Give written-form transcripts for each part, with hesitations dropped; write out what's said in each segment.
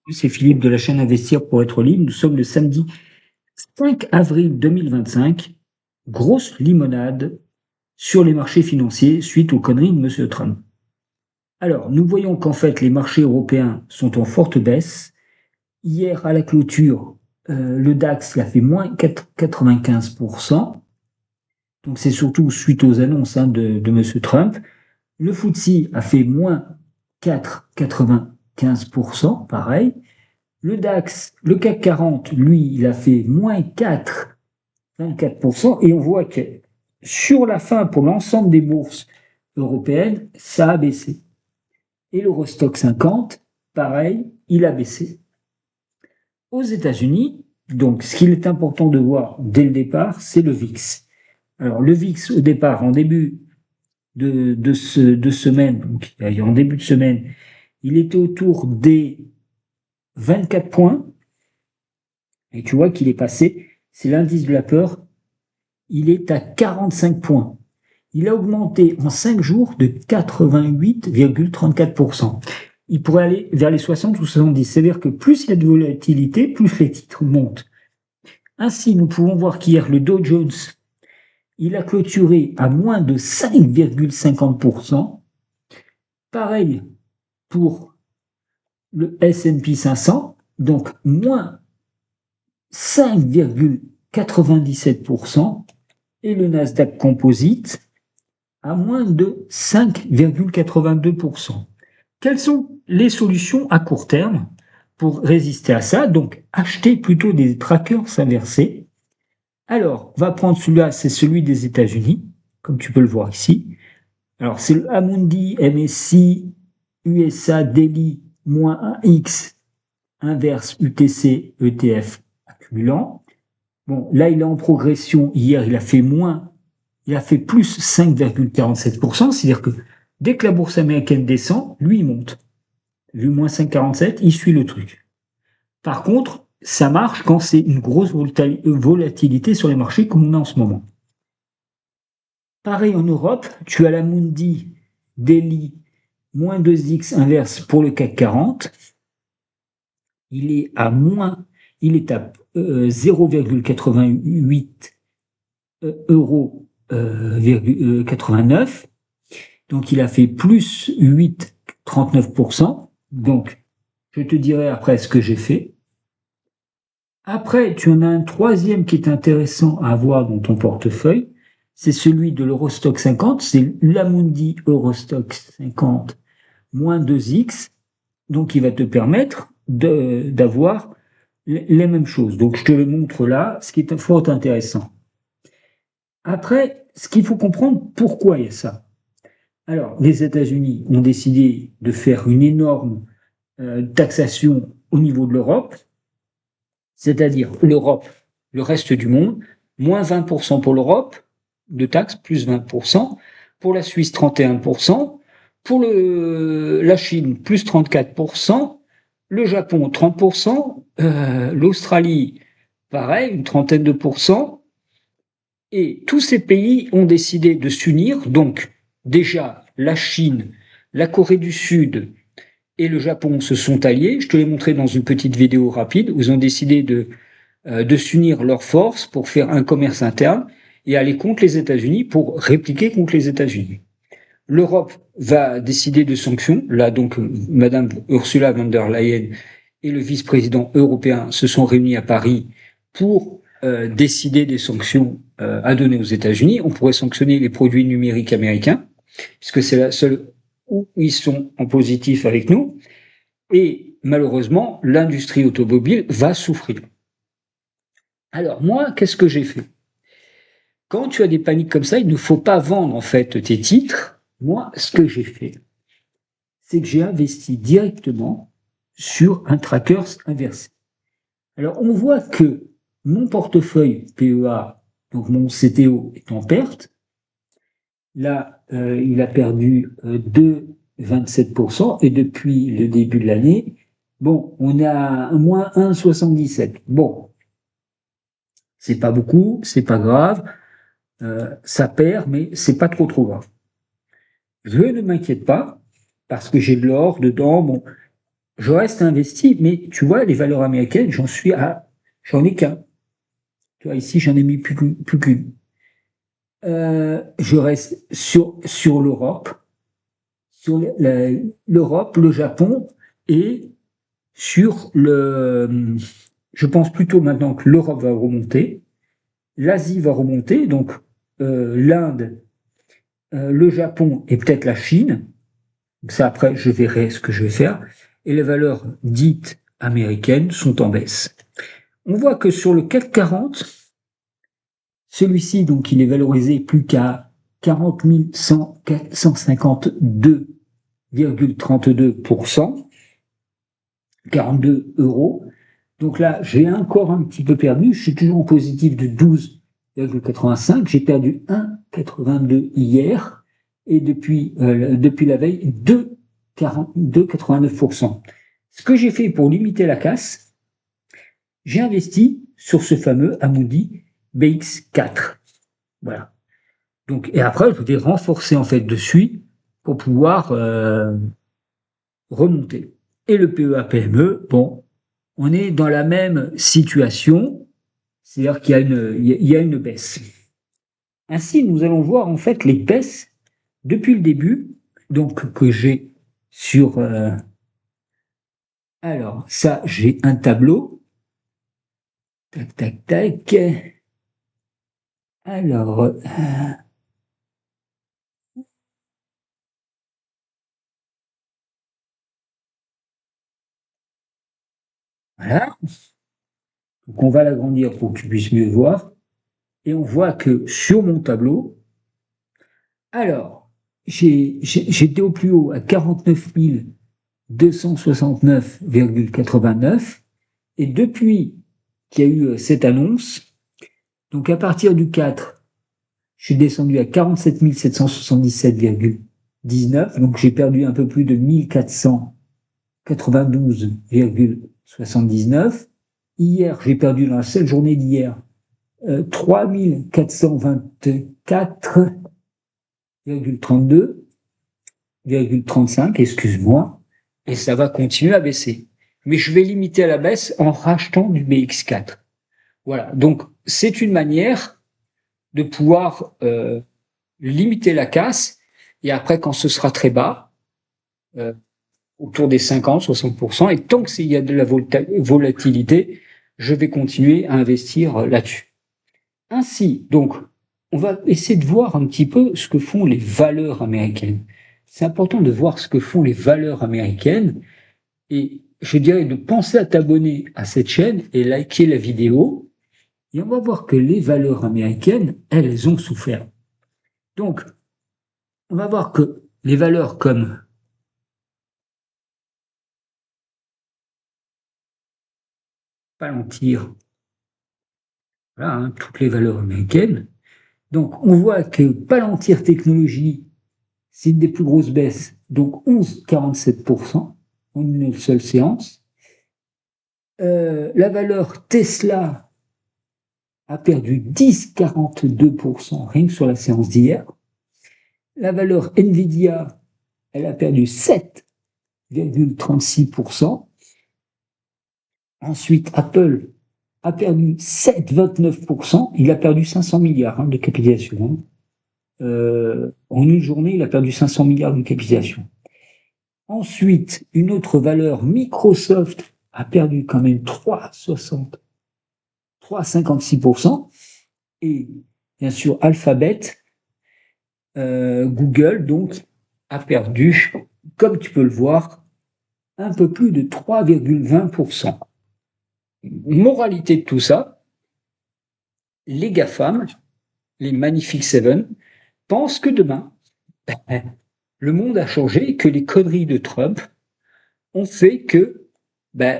C'est Philippe de la chaîne Investir pour être libre. Nous sommes le samedi 5 avril 2025. Grosse limonade sur les marchés financiers suite aux conneries de Monsieur Trump. Alors, nous voyons qu'en fait, les marchés européens sont en forte baisse. Hier, à la clôture, le DAX a fait moins 95%. Donc, c'est surtout suite aux annonces de Monsieur Trump. Le FTSE a fait moins 4,95%, pareil. Le DAX, le CAC 40, lui, il a fait moins 4,24%. Et on voit que sur la fin, pour l'ensemble des bourses européennes, ça a baissé. Et l'Eurostock 50, pareil, il a baissé. Aux États-Unis, donc ce qu'il est important de voir dès le départ, c'est le VIX. Alors le VIX, au départ, en début de semaine, donc en début de semaine, il était autour des 24 points. Et tu vois qu'il est passé, c'est l'indice de la peur, il est à 45 points. Il a augmenté en 5 jours de 88,34%. Il pourrait aller vers les 60 ou 70. C'est-à-dire que plus il y a de volatilité, plus les titres montent. Ainsi, nous pouvons voir qu'hier, le Dow Jones, il a clôturé à moins de 5,50%. Pareil pour le S&P 500, donc moins 5,97%, et le Nasdaq Composite à moins de 5,82%. Quelles sont les solutions à court terme pour résister à ça? Donc, acheter plutôt des trackers inversés. Alors, on va prendre celui-là, c'est celui des États-Unis, comme tu peux le voir ici. Alors, c'est le Amundi MSCI USA Daily -1X inverse UTC ETF accumulant. Bon, là, il est en progression. Hier, il a fait plus 5,47%. C'est-à-dire que dès que la bourse américaine descend, lui, il monte. Vu moins 5,47, il suit le truc. Par contre, ça marche quand c'est une grosse volatilité sur les marchés comme on a en ce moment. Pareil en Europe, tu as la Mundi Daily -2X inverse pour le CAC 40. Il est à 0,88 euros 89. Donc il a fait plus 8,39%. Donc je te dirai après ce que j'ai fait. Après, tu en as un troisième qui est intéressant à avoir dans ton portefeuille. C'est celui de l'Eurostock 50. C'est l'Amundi Eurostock 50 -2X. Donc il va te permettre d'avoir les mêmes choses. Donc je te le montre là, ce qui est fort intéressant. Après, ce qu'il faut comprendre, pourquoi il y a ça. Alors, les États-Unis ont décidé de faire une énorme taxation au niveau de l'Europe, c'est-à-dire l'Europe, le reste du monde, moins 20% pour l'Europe, de taxes, plus 20%, pour la Suisse, 31%, pour la Chine, plus 34%, le Japon, 30%, l'Australie, pareil, une trentaine de pourcents, et tous ces pays ont décidé de s'unir, donc déjà la Chine, la Corée du Sud et le Japon se sont alliés. Je te l'ai montré dans une petite vidéo rapide où ils ont décidé de s'unir leurs forces pour faire un commerce interne et aller contre les États-Unis pour répliquer contre les États-Unis. L'Europe va décider de sanctions. Là, donc, Madame Ursula von der Leyen et le vice-président européen se sont réunis à Paris pour décider des sanctions à donner aux États-Unis. On pourrait sanctionner les produits numériques américains, puisque c'est la seule où ils sont en positif avec nous. Et malheureusement, l'industrie automobile va souffrir. Alors moi, qu'est-ce que j'ai fait? Quand tu as des paniques comme ça, il ne faut pas vendre en fait tes titres. Moi, ce que j'ai fait, c'est que j'ai investi directement sur un tracker inversé. Alors on voit que mon portefeuille PEA, donc mon CTO, est en perte. Là, il a perdu 2,27% et depuis le début de l'année, bon, on a un moins 1,77. Bon, c'est pas beaucoup, c'est pas grave, ça perd, mais c'est pas trop grave. Je ne m'inquiète pas parce que j'ai de l'or dedans. Bon, je reste investi, mais tu vois, les valeurs américaines, j'en ai qu'un. Tu vois, ici, j'en ai mis plus qu'une. Je reste sur l'Europe, l'Europe, le Japon et sur le. Je pense plutôt maintenant que l'Europe va remonter, l'Asie va remonter, donc l'Inde, le Japon et peut-être la Chine. Donc ça, après, je verrai ce que je vais faire. Et les valeurs dites américaines sont en baisse. On voit que sur le CAC 40, celui-ci, donc, il est valorisé plus qu'à 40 152,32%, 42 euros. Donc là, j'ai encore un petit peu perdu. Je suis toujours en positif de 12,85. J'ai perdu 1,82 hier. Et depuis la veille, 2,89%. Ce que j'ai fait pour limiter la casse, j'ai investi sur ce fameux Amundi BX4. Voilà. Donc, et après, je vais renforcer en fait dessus pour pouvoir remonter. Et le PEA-PME, bon, on est dans la même situation, c'est-à-dire qu'il y a une baisse. Ainsi, nous allons voir en fait les baisses depuis le début, donc que j'ai sur. Alors, ça, j'ai un tableau. Tac, tac, tac. Alors, voilà. Donc, on va l'agrandir pour que tu puisses mieux voir. Et on voit que sur mon tableau, alors, j'étais au plus haut à 49 269,89. Et depuis qu'il y a eu cette annonce, donc à partir du 4, je suis descendu à 47 777,19. Donc j'ai perdu un peu plus de 1492,79. Hier, j'ai perdu dans la seule journée d'hier 3424,32,35, excuse-moi, et ça va continuer à baisser. Mais je vais limiter à la baisse en rachetant du BX4. Voilà, donc c'est une manière de pouvoir limiter la casse, et après quand ce sera très bas, autour des 50-60%, et tant qu'il y a de la volatilité, je vais continuer à investir là-dessus. Ainsi, donc, on va essayer de voir un petit peu ce que font les valeurs américaines. C'est important de voir ce que font les valeurs américaines, et je dirais de penser à t'abonner à cette chaîne et liker la vidéo, et on va voir que les valeurs américaines, elles ont souffert. Donc, on va voir que les valeurs comme Palantir, voilà, hein, toutes les valeurs américaines. Donc, on voit que Palantir Technologies, c'est une des plus grosses baisses, donc 11,47% en une seule séance. La valeur Tesla a perdu 10,42% rien que sur la séance d'hier. La valeur Nvidia, elle a perdu 7,36%. Ensuite, Apple a perdu 7,29%. Il a perdu 500 milliards de capitalisation. En une journée, il a perdu 500 milliards de capitalisation. Ensuite, une autre valeur, Microsoft, a perdu quand même 3,56%. Et bien sûr, Alphabet, Google, donc, a perdu, comme tu peux le voir, un peu plus de 3,20%. Moralité de tout ça, les GAFAM, les Magnifiques Seven, pensent que demain, le monde a changé et que les conneries de Trump ont fait que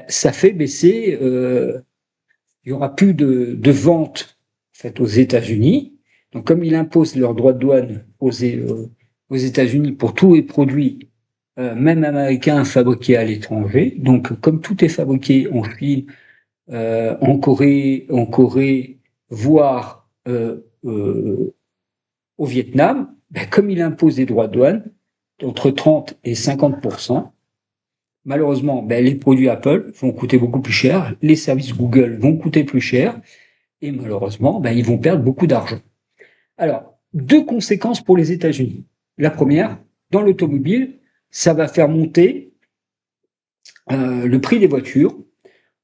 ça fait baisser, il n'y aura plus de ventes faites aux États-Unis. Donc comme il impose leurs droits de douane aux États-Unis pour tous les produits, même américains, fabriqués à l'étranger, donc comme tout est fabriqué en Chine, en Corée, voire au Vietnam, comme il impose des droits de douane entre 30 et 50%, malheureusement, ben, les produits Apple vont coûter beaucoup plus cher, les services Google vont coûter plus cher, et malheureusement, ben, ils vont perdre beaucoup d'argent. Alors, deux conséquences pour les États-Unis. La première, dans l'automobile, ça va faire monter le prix des voitures.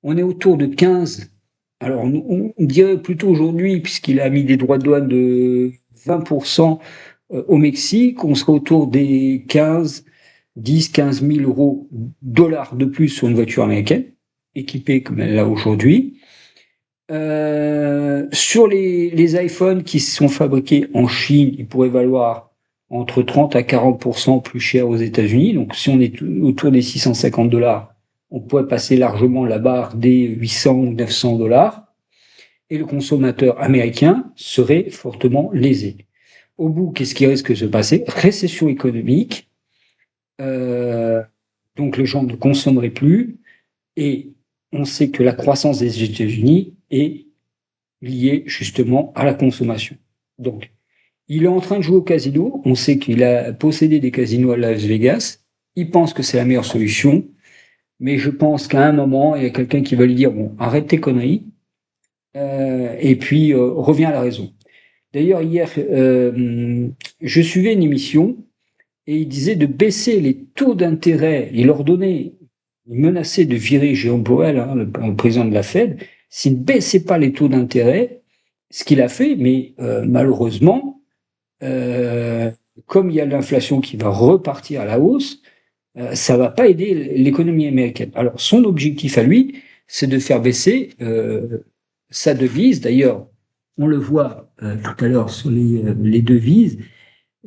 On est autour de 15. Alors, on dirait plutôt aujourd'hui, puisqu'il a mis des droits de douane de 20% au Mexique, on sera autour des 10-15 000 euros dollars de plus sur une voiture américaine, équipée comme elle l'a aujourd'hui. Sur les iPhones qui sont fabriqués en Chine, ils pourraient valoir entre 30 à 40% plus cher aux États-Unis. Donc, si on est autour des 650 dollars, on pourrait passer largement la barre des 800 ou 900 dollars. Et le consommateur américain serait fortement lésé. Au bout, qu'est-ce qui risque de se passer? Récession économique. Donc, les gens ne consommeraient plus. Et on sait que la croissance des États-Unis est liée justement à la consommation. Donc, il est en train de jouer au casino. On sait qu'il a possédé des casinos à Las Vegas. Il pense que c'est la meilleure solution. Mais je pense qu'à un moment, il y a quelqu'un qui va lui dire, bon, arrête tes conneries. Et puis, reviens à la raison. D'ailleurs, hier, je suivais une émission et il disait de baisser les taux d'intérêt. Il ordonnait, il menaçait de virer Jérôme Powell, hein, le président de la Fed, s'il ne baissait pas les taux d'intérêt, ce qu'il a fait, mais malheureusement, comme il y a l'inflation qui va repartir à la hausse, ça va pas aider l'économie américaine. Alors, son objectif à lui, c'est de faire baisser sa devise. D'ailleurs, on le voit tout à l'heure sur les devises,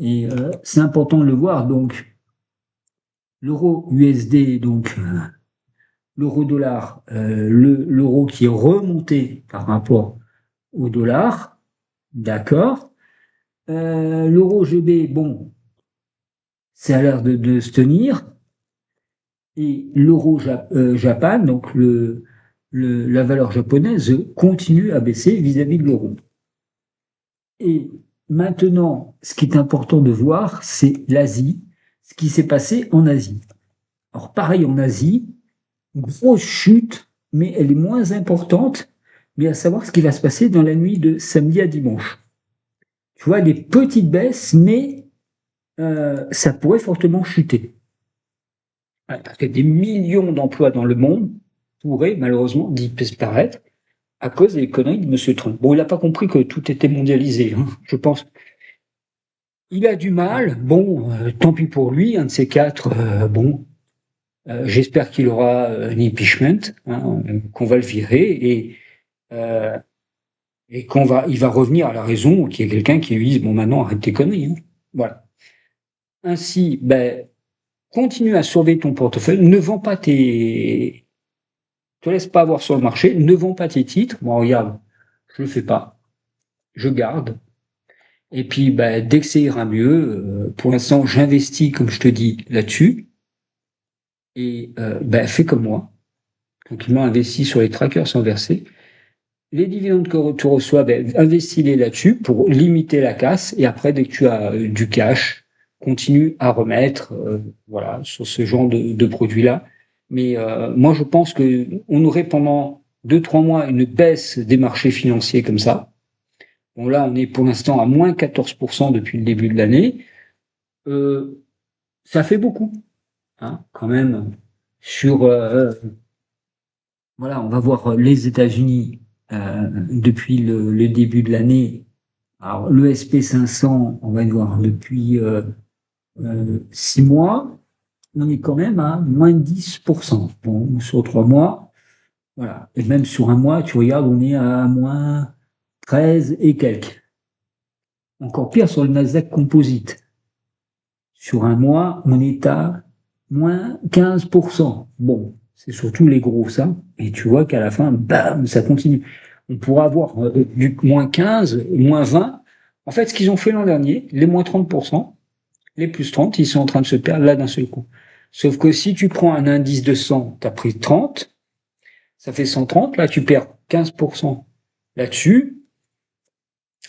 et c'est important de le voir. Donc, l'euro USD, donc l'euro dollar, l'euro qui est remonté par rapport au dollar, d'accord. L'euro GB, bon, ça a l'air de se tenir. Et l'euro Japan, donc la valeur japonaise, continue à baisser vis-à-vis de l'euro. Et maintenant, ce qui est important de voir, c'est l'Asie, ce qui s'est passé en Asie. Alors pareil en Asie, grosse chute, mais elle est moins importante, mais à savoir ce qui va se passer dans la nuit de samedi à dimanche. Tu vois, des petites baisses, mais ça pourrait fortement chuter. Parce que des millions d'emplois dans le monde pourraient malheureusement disparaître à cause des conneries de M. Trump. Bon, il n'a pas compris que tout était mondialisé, hein, je pense. Il a du mal, bon, tant pis pour lui, un de ces quatre, bon, j'espère qu'il aura un impeachment, hein, qu'on va le virer et il va revenir à la raison, qu'il y ait quelqu'un qui lui dise, bon, maintenant, arrête tes conneries, hein. Voilà. Ainsi, ben, continue à surveiller ton portefeuille, ne vends pas te laisse pas avoir sur le marché, ne vends pas tes titres. Moi, regarde, je le fais pas, je garde. Et puis, bah, dès que ça ira mieux, pour l'instant, j'investis, comme je te dis, là-dessus. Et bah, fais comme moi, tranquillement, investis sur les trackers sans verser. Les dividendes que tu reçois, ben, investis-les là-dessus pour limiter la casse. Et après, dès que tu as du cash, continue à remettre, voilà, sur ce genre de produits-là. Mais moi, je pense que on aurait pendant 2-3 mois une baisse des marchés financiers comme ça. Bon, là, on est pour l'instant à moins 14% depuis le début de l'année. Ça fait beaucoup, hein, quand même. Sur, voilà, on va voir les États-Unis depuis le début de l'année. Alors, le SP500, on va le voir depuis 6 mois, on est quand même à moins de 10%. Bon, sur 3 mois, voilà. Et même sur un mois, tu regardes, on est à moins 13 et quelques. Encore pire sur le Nasdaq Composite. Sur un mois, on est à moins 15%. Bon, c'est surtout les gros, ça. Et tu vois qu'à la fin, bam, ça continue. On pourra avoir du moins 15, moins 20. En fait, ce qu'ils ont fait l'an dernier, les moins 30%, les plus 30, ils sont en train de se perdre là d'un seul coup. Sauf que si tu prends un indice de 100, tu as pris 30, ça fait 130, là tu perds 15% là-dessus.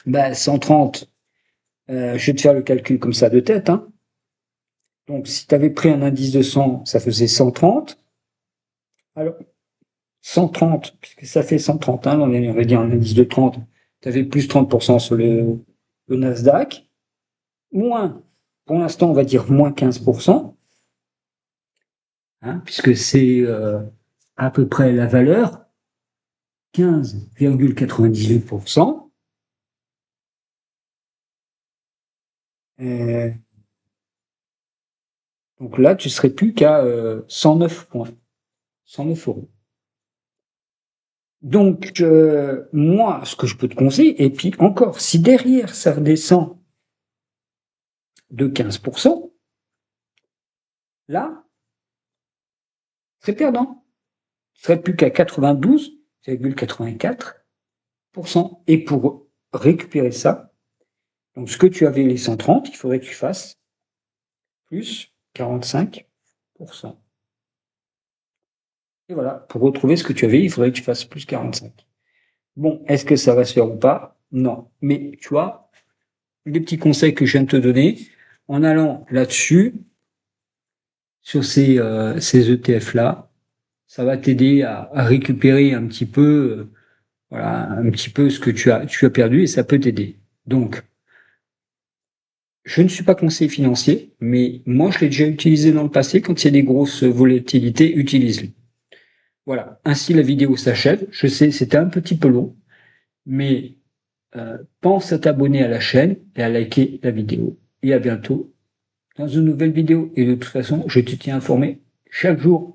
Ben, 130, je vais te faire le calcul comme ça de tête, hein. Donc, si tu avais pris un indice de 100, ça faisait 130. Alors, 130, puisque ça fait 130, hein, on va dire un indice de 30, tu avais plus 30% sur le Nasdaq, moins, pour l'instant, on va dire moins 15%, hein, puisque c'est à peu près la valeur, 15,98%. Donc là, tu serais plus qu'à 109 points, 109 euros. Donc, moi, ce que je peux te conseiller, et puis encore, si derrière ça redescend de 15%, là, c'est perdant. Tu serais plus qu'à 92,84%. Et pour récupérer ça, donc ce que tu avais les 130, il faudrait que tu fasses plus 45%. Et voilà, pour retrouver ce que tu avais, il faudrait que tu fasses plus 45. Bon, est-ce que ça va se faire ou pas? Non. Mais tu vois, les petits conseils que je viens de te donner, en allant là-dessus, sur ces ETF-là, ça va t'aider à récupérer un petit peu, voilà, un petit peu ce que tu as perdu et ça peut t'aider. Donc, je ne suis pas conseiller financier, mais moi, je l'ai déjà utilisé dans le passé. Quand il y a des grosses volatilités, utilise-le. Voilà. Ainsi, la vidéo s'achève. Je sais, c'était un petit peu long, mais pense à t'abonner à la chaîne et à liker la vidéo. Et à bientôt dans une nouvelle vidéo. Et de toute façon, je te tiens informé chaque jour.